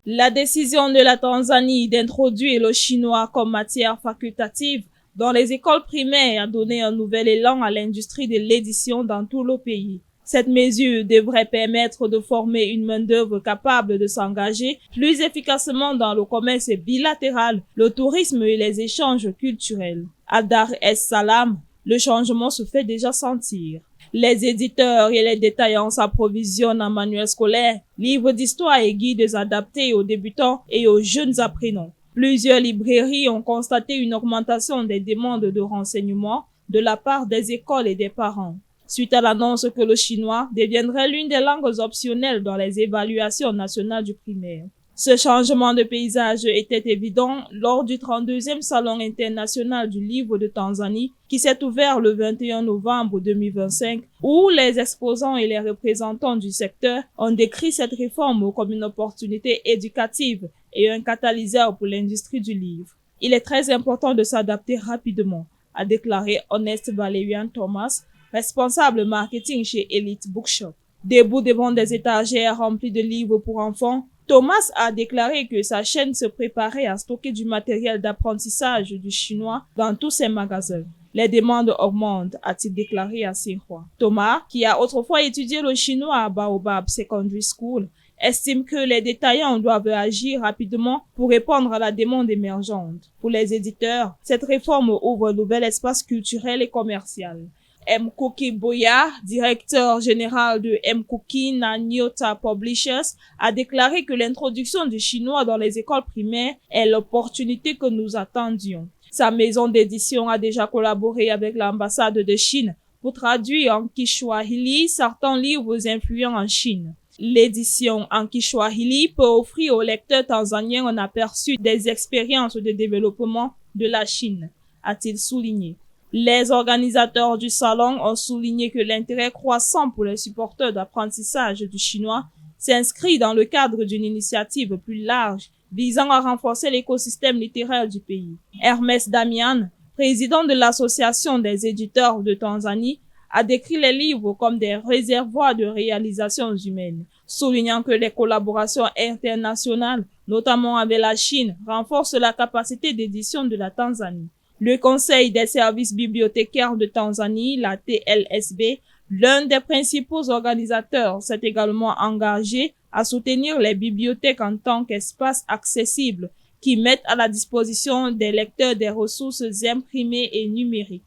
La décision de la Tanzanie d'introduire le chinois comme matière facultative dans les écoles primaires a donné un nouvel élan à l'industrie de l'édition dans tout le pays. Cette mesure devrait permettre de former une main-d'œuvre capable de s'engager plus efficacement dans le commerce bilatéral, le tourisme et les échanges culturels. À Dar es Salaam, le changement se fait déjà sentir. Les éditeurs et les détaillants s'approvisionnent en manuels scolaires, livres d'histoire et guides adaptés aux débutants et aux jeunes apprenants. Plusieurs librairies ont constaté une augmentation des demandes de renseignements de la part des écoles et des parents, suite à l'annonce que le chinois deviendrait l'une des langues optionnelles dans les évaluations nationales du primaire. Ce changement de paysage était évident lors du 32e Salon international du livre de Tanzanie qui s'est ouvert le 21 novembre 2025, où les exposants et les représentants du secteur ont décrit cette réforme comme une opportunité éducative et un catalyseur pour l'industrie du livre. Il est très important de s'adapter rapidement, a déclaré Honest Valerian Thomas, responsable marketing chez Elite Bookshop. Debout devant des étagères remplies de livres pour enfants, Thomas a déclaré que sa chaîne se préparait à stocker du matériel d'apprentissage du chinois dans tous ses magasins. Les demandes augmentent, a-t-il déclaré à Xinhua. Thomas, qui a autrefois étudié le chinois à Baobab Secondary School, estime que les détaillants doivent agir rapidement pour répondre à la demande émergente. Pour les éditeurs, cette réforme ouvre un nouvel espace culturel et commercial. Mkuki Boya, directeur général de Mkuki na Nyota Publishers, a déclaré que l'introduction du chinois dans les écoles primaires est l'opportunité que nous attendions. Sa maison d'édition a déjà collaboré avec l'ambassade de Chine pour traduire en Kiswahili certains livres influents en Chine. L'édition en Kiswahili peut offrir aux lecteurs tanzaniens un aperçu des expériences de développement de la Chine, a-t-il souligné. Les organisateurs du salon ont souligné que l'intérêt croissant pour les supporters d'apprentissage du chinois s'inscrit dans le cadre d'une initiative plus large visant à renforcer l'écosystème littéraire du pays. Hermès Damian, président de l'Association des éditeurs de Tanzanie, a décrit les livres comme des réservoirs de réalisations humaines, soulignant que les collaborations internationales, notamment avec la Chine, renforcent la capacité d'édition de la Tanzanie. Le Conseil des services bibliothécaires de Tanzanie, la TLSB, l'un des principaux organisateurs, s'est également engagé à soutenir les bibliothèques en tant qu'espaces accessibles qui mettent à la disposition des lecteurs des ressources imprimées et numériques.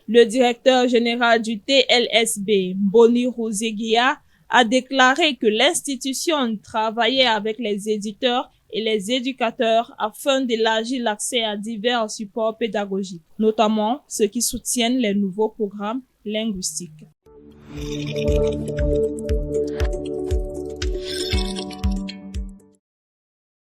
Le directeur général du TLSB, Mboniru Zegia, a déclaré que l'institution travaillait avec les éditeurs et les éducateurs afin d'élargir l'accès à divers supports pédagogiques, notamment ceux qui soutiennent les nouveaux programmes linguistiques.